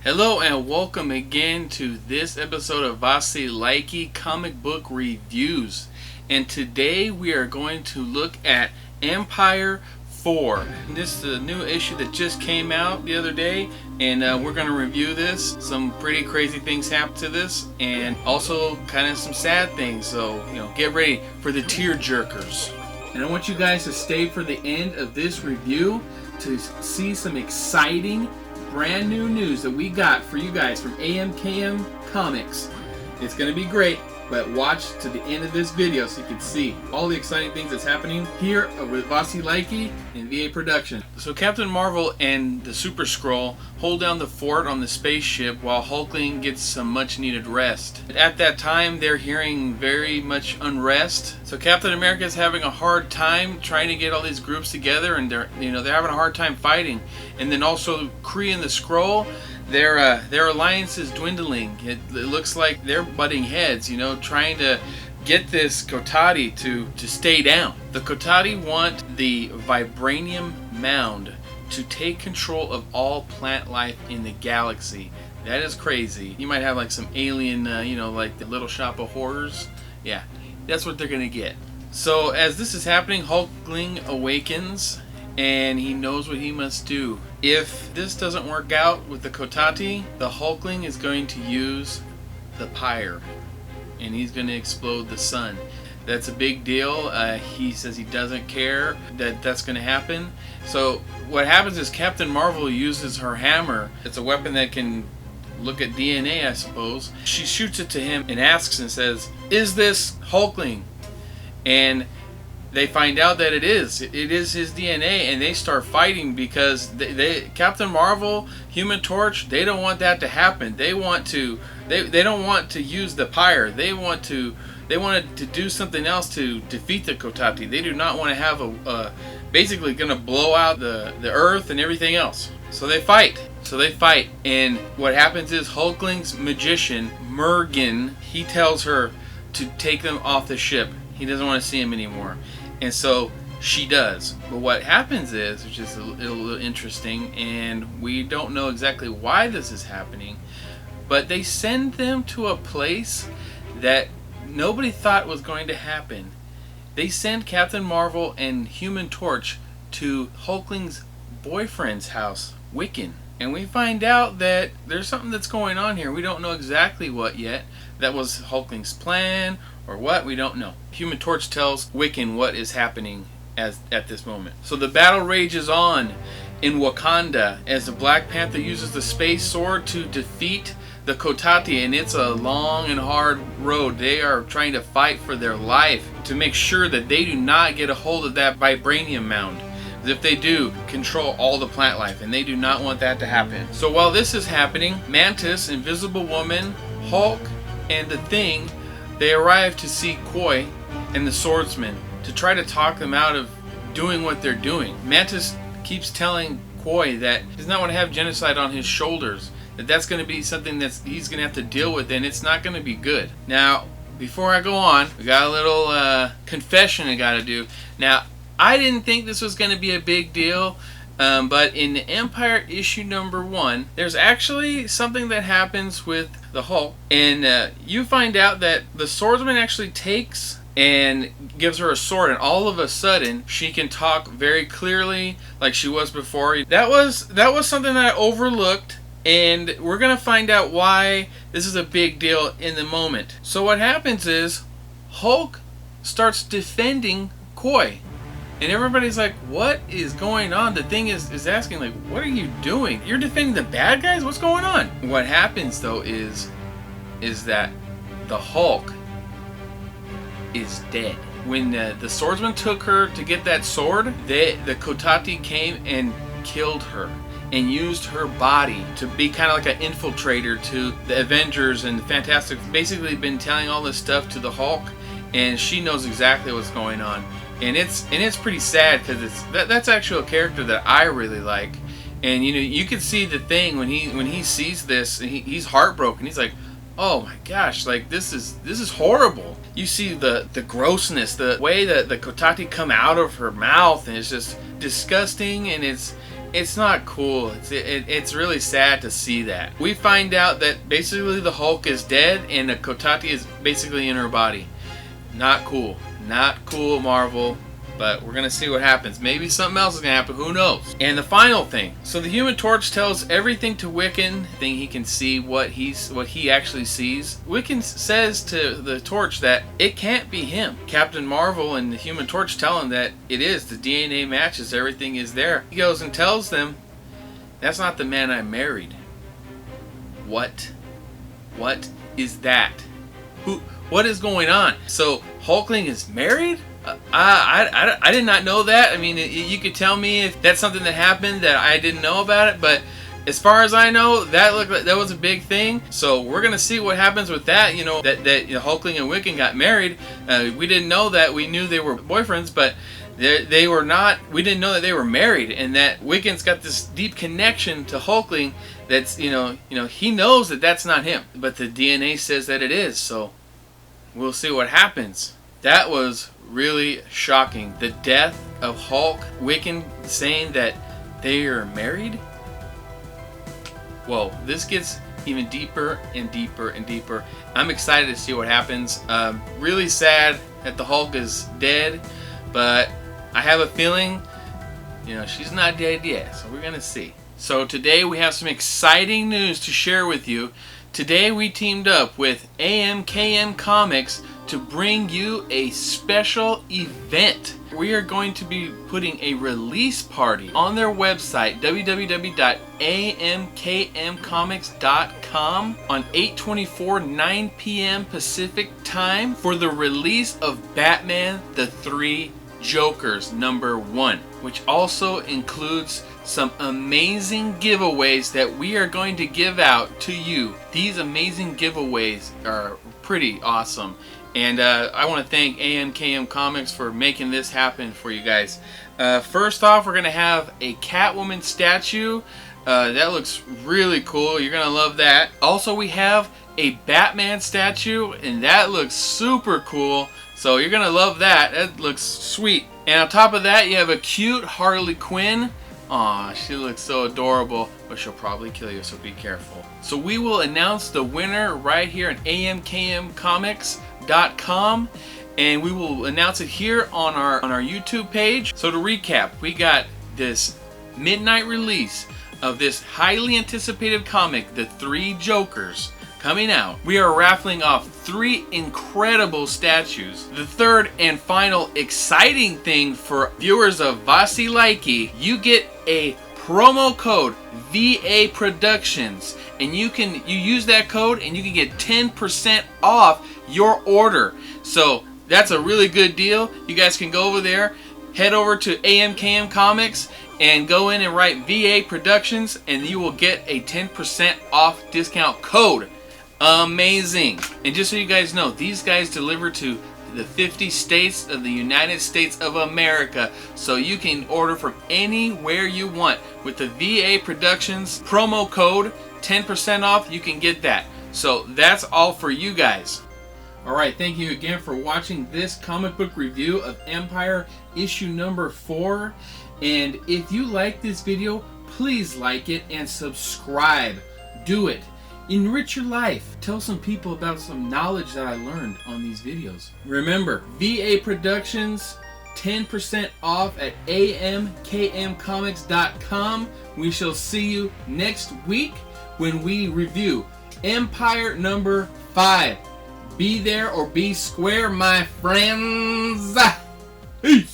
Hello and welcome again to this episode of VasiLIKEY comic book reviews. And today we are going to look at Empire 4. This is a new issue that just came out the other day, and we're going to review this. Some pretty crazy things happen to this, and also kind of some sad things. So, get ready for the tear jerkers. And I want you guys to stay for the end of this review to see some exciting brand new news that we got for you guys from AMKM Comics. It's going to be great, but watch to the end of this video so you can see all the exciting things that's happening here with VasiLIKEY and VA Production. So Captain Marvel and the Super Skrull hold down the fort on the spaceship while Hulkling gets some much needed rest. At that time they're hearing very much unrest. So Captain America is having a hard time trying to get all these groups together, and they're having a hard time fighting. And then also Kree and the Skrull, their alliance is dwindling. It looks like they're butting heads, trying to get this Kotati to stay down. The Kotati want the vibranium mound to take control of all plant life in the galaxy. That is crazy. You might have like some alien, like the Little Shop of Horrors. Yeah, that's what they're gonna get. So as this is happening, Hulkling awakens and he knows what he must do. If this doesn't work out with the Kotati, the Hulkling is going to use the Pyre, and he's going to explode the sun. That's a big deal. He says he doesn't care that that's going to happen. So what happens is Captain Marvel uses her hammer. It's a weapon that can look at DNA, I suppose. She shoots it to him and asks and says, "Is this Hulkling?" And they find out that it is his DNA, and they start fighting because Captain Marvel, Human Torch, they don't want that to happen. They don't want to use the Pyre. They wanted to do something else to defeat the Kotati. They do not want to have basically going to blow out the Earth and everything else. So they fight. And what happens is Hulkling's magician Mergen, he tells her to take them off the ship. He doesn't want to see him anymore. And so she does. But what happens is, which is a little interesting, and we don't know exactly why this is happening, but they send them to a place that nobody thought was going to happen. They send Captain Marvel and Human Torch to Hulkling's boyfriend's house, Wiccan. And we find out that there's something that's going on here. We don't know exactly what yet. That was Hulkling's plan or what, we don't know. Human Torch tells Wiccan what is happening at this moment. So the battle rages on in Wakanda as the Black Panther uses the space sword to defeat the Kotati, and it's a long and hard road. They are trying to fight for their life to make sure that they do not get a hold of that vibranium mound. If they do, control all the plant life, and they do not want that to happen. So while this is happening, Mantis, Invisible Woman, Hulk, and the Thing, they arrive to see Koi and the Swordsman to try to talk them out of doing what they're doing. Mantis keeps telling Koi that he does not want to have genocide on his shoulders, that's going to be something that he's going to have to deal with, and it's not going to be good. Now, before I go on, we got a little confession I got to do. Now, I didn't think this was going to be a big deal, but in Empire issue number 1, there's actually something that happens with the Hulk, and you find out that the Swordsman actually takes and gives her a sword, and all of a sudden she can talk very clearly like she was before. That was something that I overlooked, and we're gonna find out why this is a big deal in the moment. So what happens is Hulk starts defending Koi, and everybody's like, what is going on? The Thing is asking, like, what are you doing? You're defending the bad guys? What's going on? What happens though is that the Hulk is dead. When the Swordsman took her to get that sword, the Kotati came and killed her and used her body to be kind of like an infiltrator to the Avengers and the Fantastic. Basically been telling all this stuff to the Hulk, and she knows exactly what's going on. And it's pretty sad because that's actually a character that I really like. And you can see the Thing when he sees this, he's heartbroken. He's like, oh my gosh, like this is horrible. You see the grossness, the way that the Kotati come out of her mouth, and it's just disgusting, and it's not cool. It's really sad to see that. We find out that basically the Hulk is dead and the Kotati is basically in her body. Not cool. Not cool, Marvel. But we're going to see what happens. Maybe something else is going to happen. Who knows? And the final thing. So the Human Torch tells everything to Wiccan. Thing he can see what he actually sees. Wiccan says to the Torch that it can't be him. Captain Marvel and the Human Torch tell him that it is. The DNA matches. Everything is there. He goes and tells them, that's not the man I married. What? What is that? What is going on? So Hulkling is married? I did not know that. I mean, you could tell me if that's something that happened that I didn't know about it, but as far as I know, that looked like that was a big thing. So we're gonna see what happens with that. You know, that Hulkling and Wiccan got married. We didn't know that. We knew they were boyfriends, but they were not. We didn't know that they were married, and that Wiccan's got this deep connection to Hulkling. That's he knows that that's not him, but the DNA says that it is. So we'll see what happens. That was really shocking. The death of Hulk, Wiccan saying that they are married. Whoa, this gets even deeper and deeper and deeper. I'm excited to see what happens. Really sad that the Hulk is dead, but I have a feeling, she's not dead yet, so we're gonna see. So today we have some exciting news to share with you. Today we teamed up with AMKM Comics to bring you a special event. We are going to be putting a release party on their website, www.amkmcomics.com, on 8/24, 9 p.m. Pacific time for the release of Batman the Three Jokers #1, which also includes some amazing giveaways that we are going to give out to you. These amazing giveaways are pretty awesome. And I want to thank AMKM Comics for making this happen for you guys. First off, we're going to have a Catwoman statue. That looks really cool. You're going to love that. Also, we have a Batman statue, and that looks super cool. So you're going to love that. That looks sweet. And on top of that, you have a cute Harley Quinn. Aw, she looks so adorable, but she'll probably kill you, so be careful. So we will announce the winner right here at amkmcomics.com, and we will announce it here on our YouTube page. So to recap, we got this midnight release of this highly anticipated comic, The Three Jokers, coming out. We are raffling off 3 incredible statues. The third and final exciting thing for viewers of VasiLIKEY, you get a promo code VA Productions, and you use that code and you can get 10% off your order. So that's a really good deal. You guys can go over there, head over to AMKM Comics and go in and write VA Productions, and you will get a 10% off discount code. Amazing. And just so you guys know, these guys deliver to the 50 states of the United States of America, so you can order from anywhere you want. With the VA Productions promo code, 10% off, you can get that. So that's all for you guys. Alright, thank you again for watching this comic book review of Empire issue #4. And if you like this video, please like it and subscribe. Do it. Enrich your life. Tell some people about some knowledge that I learned on these videos. Remember, VA Productions, 10% off at amkmcomics.com. We shall see you next week when we review Empire #5. Be there or be square, my friends. Peace.